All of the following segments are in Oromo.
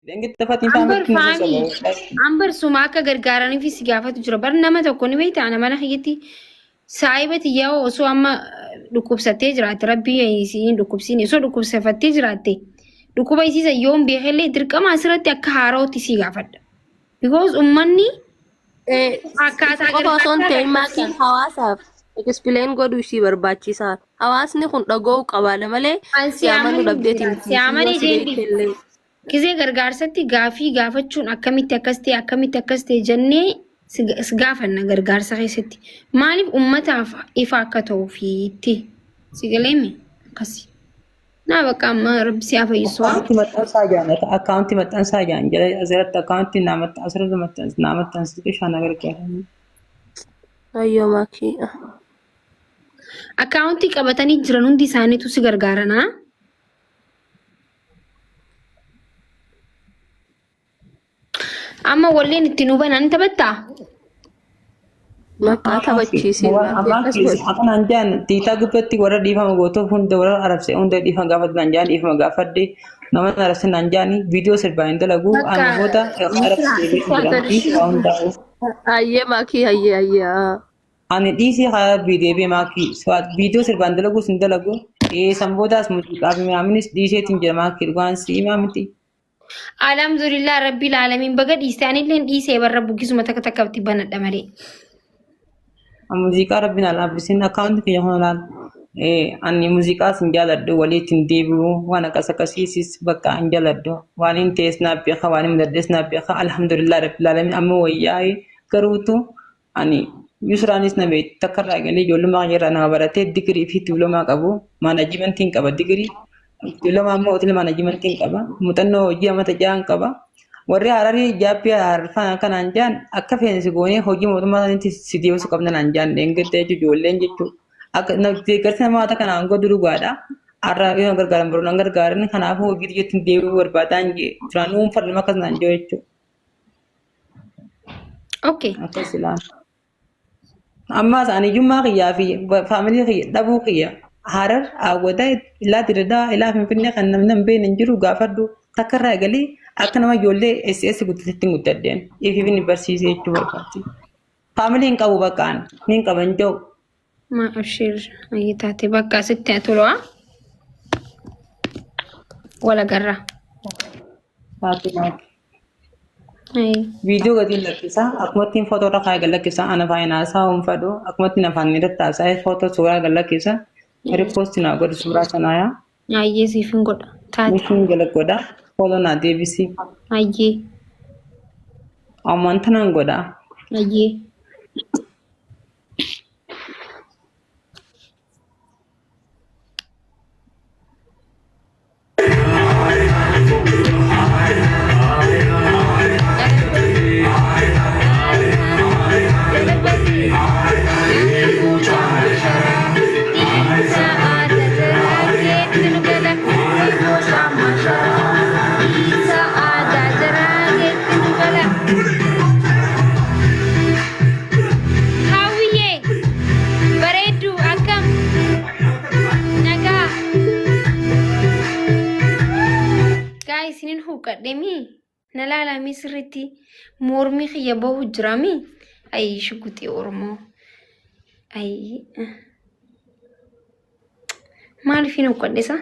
Dangi tafatiin Amber faametti nuti faami. saba. Amber suma akka gargaaranii fi si gaafatu jira. Bar nama tokko ni beektaa ana mana kiyyatti saayibati yoo osoo amma dhukkubsattee jiraatte rabbii isiin dhukkubsiin osoo dhukkubsafattee jiraatte dhukkuba isiisa yoon beekallee dirqama asirratti akka haarootti si gaafadha. Because ummanni akkaataa qofa osoo hin ta'in gargaarsaa maatiin hawaasaaf explain godhuu ishii barbaachisaa. Hawaasni kun dhaga'uu qabaadha malee siyaamanu dhabdeetiin siyaamanii deembi. Gisee gargaarsatti gaafii gaafachuun akkamitti akkas ta'e jennee si gaafanna gargaarsa keessatti. Maaliif uummataaf ifa akka ta'uufiitti si galeemi akkasi. Naa bakka amma rabbi si haa fayyisu. Akkaawuntii maxxansaa jaan jala asirratti akkaawuntii asirratti maxxansitu shan gargaaran. Ayyoo maakii. Akkaawuntii qabatanii jiran hundi isaaniitu si gargaaranaa. Amma walleen itti nu banan taphattaa? Maqaa taphachiisiin. Akkanaan jaan tiitaa gubbaatti warra dhiifama gootuuf hunda warra arabse hunda dhiifama gaafatan jaan dhiifama gaafadde nama arabse naan jaani viidiyoo sirbaa hin dalagu namoota arabse hundaa'u. Ayyee maakii ayyee. Ani dhiisii haa viidiyoo maakii viidiyoo sirbaa hin dalagu sin dalagu sanboodaas muuziqaa fi maaminis dhiiseetiin jira maakii dhugaan siimaa miti. Alhamdulillah rabbil alamin baga dhiisaanillee dhiisee barra bukkisuma takka takkatti banadha malee. Muuziqaa rabbiin alaabisin akkaawunti kiyya holaan ani muuziqaa sin jaaladhu waliitiin deebi'u waan akkasiisis bakka hin jaaladhu waan hin ta'e snaap beeka waan hin dadde snaap beeka alhamdulillah rabbil alamin amma wayyaa'ee garuutu ani yusraanis na beekti takka irraa galee ijoollummaa irraa nama baratee digirii fi diploomaa qabu maanajimentiin qaba digirii. Diploomaa ammoo hoteela maanajimentiin qaba. Muuxannoo hojii amata jaan qaba. Warri hararii jaabbii harfaan kanaan jaan akka feensi goonee hojii mootummaa isaaniitti si deebisuu qabna naan jaan deengirtee ijoolleen jechuudha. Akka deeggarsi namoota kanaan godhu dhugaadha. Har'a yoo gargaaran biroo nan gargaaran kanaafuu hojii xiyyeetti deebi'uu barbaadaan turaan dhuunfaa nama akkas naan jiru jechuudha. Okay. Akkas ilaala. Ammaas ani jummaa kiyyaa fi faamilii kiyya dhabuu kiyya. Harar awwata ilaa diridaa ilaa finfinnee kan namni hin beekne hin jiru gaafadhu takka irraa galee akka nama ijoollee SS guddatetti hin guddaddeen ifi ni barsiisee jechuu barbaachisa. Faamilii hin qabu bakkaan ni hin qaban jiru. Ma abshir ayitaate bakka sitti tolaa wala garra. Viidiyoo gatiin lakkisaa akkumattiin footoo irra kaayee lakkisaa ana faayinaasaa hunfadhu akkumattiin afaan irratti taasisa footoo suuraa lakkisaa. Repost na godhu suuraa sanaa yaa. Ayyee siif hin godha. Taate. Mishin jala godha. Follow na deebisi. Ayyee. Ammaan tanaan godha. Ayyee. Demi nalala misriti mormi khiyya bahu jirami ay shukuti ormo ay mal fino kodesa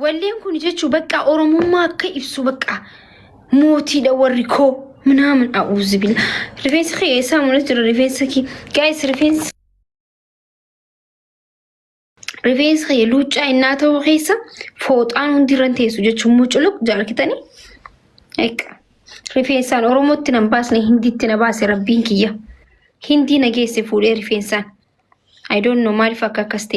ወሌን ኩን ጀቹ በቃ ኦሮሞማ ከይብሱ በቃ ሞቲ ደወሪኮ ምናምን አውዝ ቢላ ሪፌንስ ኸይሳ ሙለት ሪፌንስ ኪ ጋይስ ሪፌንስ ኸይ ሉጫ እናተው ኸይሳ ፎጣን እንዲረንቴሱ ጀቹ ሙጭሉቅ ጃርክተኒ አይካ ሪፌንሳን ኦሮሞት ነምባስ ነው ሂንዲት ነባስ ረቢን ኪያ ሂንዲ ነጌስ ፉል ሪፌንሳን አይ ዶንት ኖ ማሪፋ ካካስቴ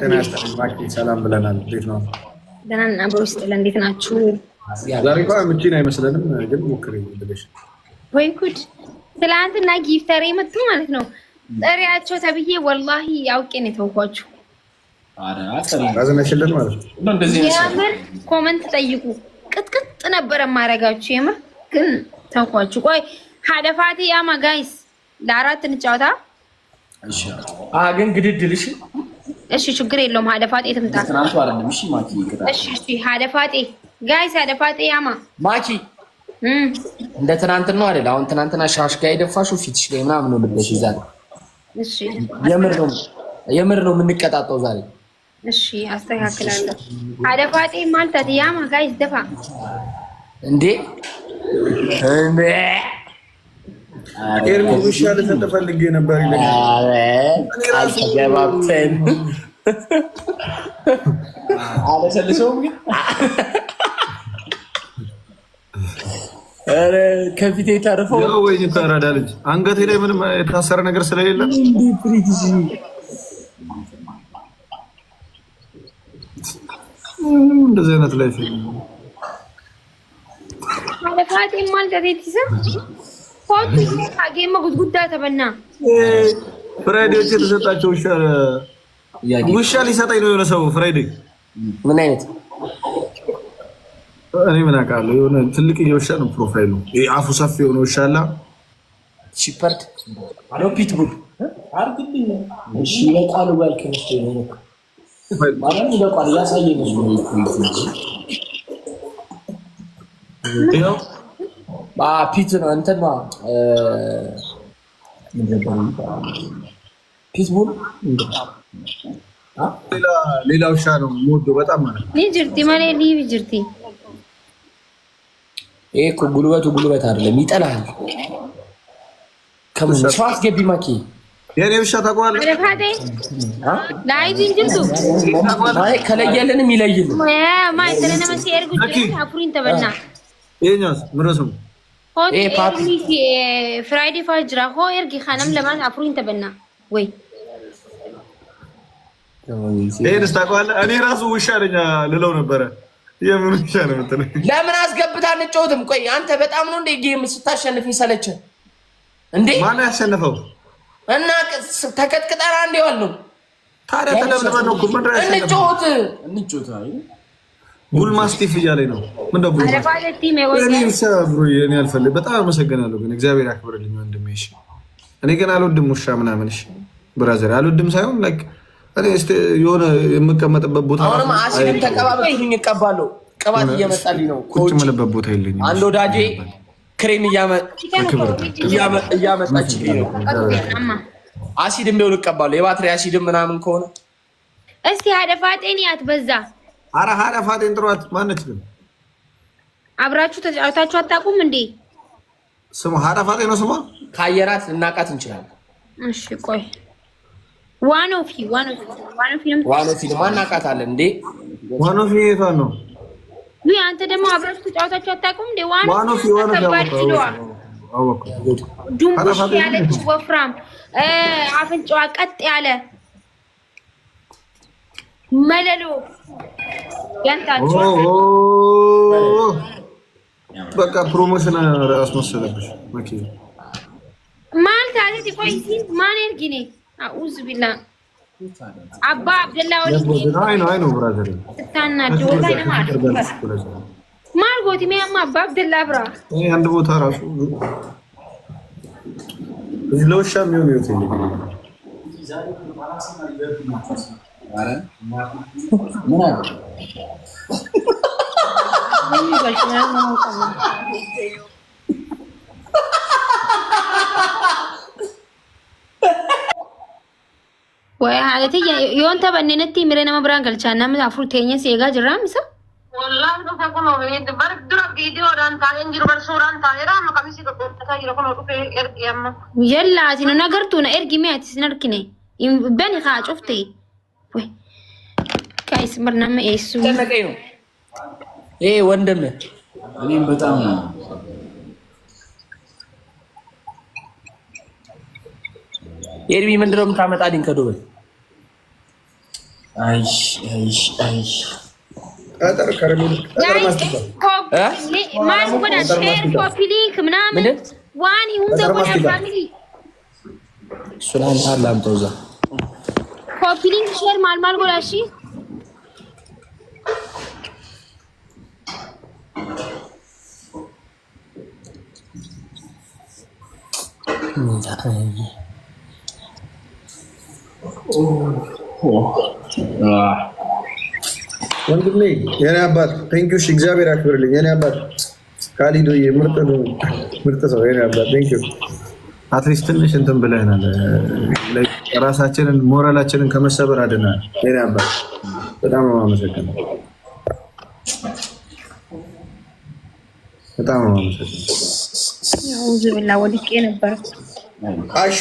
ጤና ይስጥልኝ ባኪ ሰላም ብለናል። እንዴት ነው? ደህና ነን። አብሮ ይስጥልን። እንዴት ናችሁ? ዛሬ እንኳን ምቺን አይመስለንም፣ ግን ሞክሪ ብለሽ ወይ ጉድ! ትላንትና ጊፍተር የመጡ ማለት ነው ጠሪያቸው ተብዬ ወላሂ አውቄ ነው የተውኳችሁ። አዘነሽልን ማለት ነው። የምር ኮመንት ጠይቁ ቅጥቅጥ ነበረ ማረጋችሁ የምር ግን ተውኳችሁ። ቆይ ሀደፋቴ ያማ ጋይስ ለአራት እንጫወታ። እሺ ግን ግድድልሽ እሺ ችግር የለውም። ሀደፋጤ ትምጣ። ትናንቱ አይደለም። እሺ ማኪ ይቀጣል። እሺ ሀደፋጤ ጋይስ ሀደፋጤ ያማ ማኪ እንደ ትናንት ነው አይደል? አሁን ትናንትና ሻሽ ጋር የደፋሽው ፊትሽ ላይ ምናምን ነው ልበሽ ይዛል። እሺ የምር ነው የምንቀጣጣው ዛሬ። እሺ አስተካክላለሁ። ሀደፋጤ ማለት ያማ ጋይስ ደፋ እንዴ ኤርሚ ውሻ ልትፈልግ ነበር ይለኛል። አልተገባብተን አለሰልሰውም ግን ኧረ ከፊቴ ታረፈው ያው ወይ ተራዳ ልጅ አንገቴ ላይ ምንም የታሰረ ነገር ስለሌለ እንደዚህ አይነት ላይፍ ሀደፋጤ ማለት ዴቲሳ ፎቶ ካጌማ ጉድጉዳ ተበና ፍራይዴዎች የተሰጣቸው ውሻ ሊሰጠኝ ነው የሆነ ሰው ፍራይዴ። ምን አይነት እኔ ምን አውቃለሁ። የሆነ ትልቅ ውሻ ነው ፕሮፋይሉ። አፉ ሰፊ የሆነ ውሻ አለ። ሺፐርድ አሎ ፒትቡል አርግልኝ። እሺ ይለቃሉ ባልከሽ ነው ማለት ይለቃሉ ያሳየኝ ነው ይሄው ፒት ነው እንትን ነው ፒትቡል ሌላ ውሻ ነው የምወደው በጣም ማለት ነው። ሊጅርቲ ማለ ሊጅርቲ ይሄ እኮ ጉልበት አይደለም ይጠላል። ከምን ሻት ገቢ ማኪ የኔ ውሻ ታውቀዋለህ? አረፋቴ ላይ ቢንጅቱ ማይ ከለየልንም ይለይልን ማይ ተለና መሲር ጉጂ አፍሪን ተበና የኛስ ምረሱ ሆቴ ፍራይዴ ፋጅራ ሆ ኤርጊ ኻነም ለማን አፍሪን ተበና ወይ ይሄንስ ታውቀዋለህ? እኔ ራሱ ውሻ ነኝ ልለው ነበረ። የምን ውሻ ነው የምትለው? ለምን አስገብታ እንጫወትም? ቆይ አንተ በጣም ነው እንደ ጌም ስታሸንፍ ይሰለች እንዴ? ማን ያሸነፈው? እና ተቀጥቅጠራ እንደዋል ነው ታዲያ ተለምደን ነው ምን እንጫወት አይ ቡል ማስቲፍ እያለኝ ነው። ምን ደቡ አረፋቴ ሜወይ እኔ ሰብሩ የኔ አልፈልግ። በጣም አመሰግናለሁ ግን እግዚአብሔር ያክብርልኝ ወንድሜ። እሺ እኔ ግን አልወድም ውሻ ምናምን። እሺ ብራዘር አልወድም ሳይሆን ላይክ እኔ የሆነ የምቀመጥበት ቦታ አሁንም አሲድም ተቀባበልኩኝ እቀባለሁ። ቅባት እየመጣልኝ ነው። ቁጭ የምልበት ቦታ የለኝም። አንድ ወዳጄ ክሬም እያመጣችልኝ ነው። አሲድም ቢሆን እቀባለሁ። የባትሪ አሲድም ምናምን ከሆነ እስቲ ሀደፋጤን ያትበዛ አረ ሀደፋጤን ጥሯት። ማነች ግን አብራችሁ ተጫውታችሁ አታውቁም እንዴ? ስሙ ሀደፋጤ ነው ስሟ። ካየራት ልናቃት እንችላለን። እሺ ቆይ ዋኖፊ ማናቃታለን እንዴ? ዋኖፊ የቷን ነው? ይሄ አንተ ደግሞ አብራችሁ ተጫውታችሁ አታውቁም እንዴ? ዋኖፊ ዱምቡሽ ያለች ወፍራም አፍንጫዋ ቀጥ ያለ መለሎ ያንታችሁ በቃ ፕሮሞሽን አስመሰለብሽ ማለት ማለት አለ። ቆይ ማን እርግኔ አኡዝ ቢላ አባ አብደላ ወልድ አይ ነው ብራዘር ስታናዱ ወላሂ ማርጎት ሚያማ አባ አብደላ ብራ አንድ ቦታ ራሱ ለውሻ የሚሆን ይወት ወይ ሀለቴ የሆንተ በእነነቲ ምረና መብራን ገልቻና ምን አፍሩ ተኛ ሲጋ ጅራም ሰ والله لو تكون وين برد فيديو رانتا انجر برسورانتا يرا ما قميصي كنت يكون يا اما يلا تنو نغرتونا ارجي ميات سنركني بني خا شفتي ወይ ጋይስ ምርናማ እሱ ተነቀይ ነው ወንድም እኔም በጣም ነው ኤርሚ ምንድነው የምታመጣልኝ ከዱባይ አይሽ አጠር ከረሚል ማን ወዳ ሼር ኮፒ ሊንክ ምናምን ዋኒ ሁንደ ወዳ ፋሚሊ ሱላን አላም ተውዛ ኮፒ ሊንክ ሼር ማል ጎዳ እሺ ወንድሜ የኔ አባት ቴንክ ዩ እግዚአብሔር ያክብርልኝ የኔ አባት ካሊዶ ምርጥ ሰው የኔ አባት ቴንክ ዩ አትሊስት ትንሽ እንትን ብለናል ራሳችንን ሞራላችንን ከመሰበር አድናል የኔ አባት በጣም ነው የማመሰግነው በጣም ነው የማመሰግነው ያውዝ ብላ ወድቄ ነበር አሹ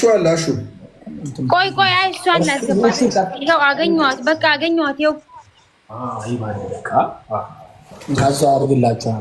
ቆይ አይሷን አስገባሽ ይኸው አገኘኋት በቃ አገኘኋት ይኸው ይባረካ ታዛ አርግላችሁ